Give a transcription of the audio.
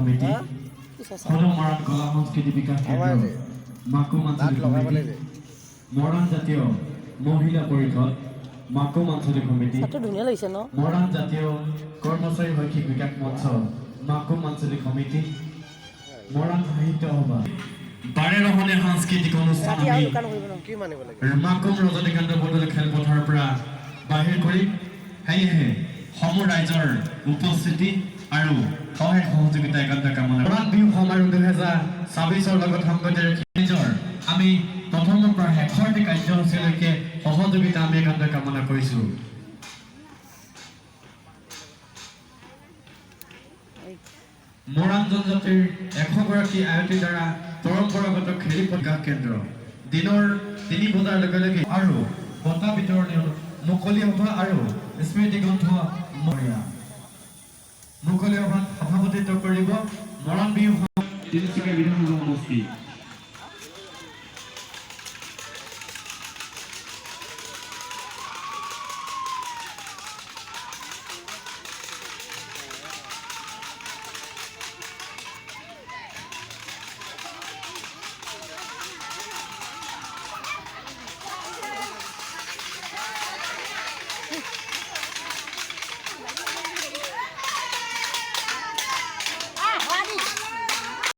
committee সদৌ মৰাণ কলা সংস্কৃতি বিকাশ কেন্দ্ৰ মাকুম আঞ্চলিক কমিটি মৰাণ জাতীয় মহিলা পৰিষদ মাকুম আঞ্চলিক কমিটি মৰাণ জাতীয় কৰ্মচাৰী শৈক্ষিক বিকাশ মঞ্চ মাকুম আঞ্চলিক কমিটি মৰাণ সাহিত্য সভা বাৰেৰহণীয়া সাংস্কৃতিক অনুষ্ঠান মাকুম ৰজনীকান্ত বৰদলৈ খেলপথাৰৰ পৰা বাহিৰ কৰি সেয়েহে সমূহ ৰাইজৰ উপস্থিতি আৰু সহায় সহযোগিতা একান্ত কামনা মৰাণ বিহু সমাৰোহ 2026 লগত সংগতি ৰাখি নিজৰ আমি প্ৰথমৰ পৰা শেষৰটি কাৰ্যসূচীলৈকে সহযোগিতা আমি একান্ত কামনা কৰিছো মৰাণ জনজাতিৰ 100 গৰাকী আয়তীৰ দ্বাৰা পৰম্পৰাগত খেলি বিকাশ কেন্দ্ৰ দিনৰ 3 বজাৰ লগে লগে আৰু বঁটা বিতৰণী মুকলি সভা আৰু স্মৃতি গ্ৰন্থ মুকলি সভাত সভাপতিত্ব কৰিব মৰাণ বিহু তিনিচুকীয়া বিধানসভা সমষ্টি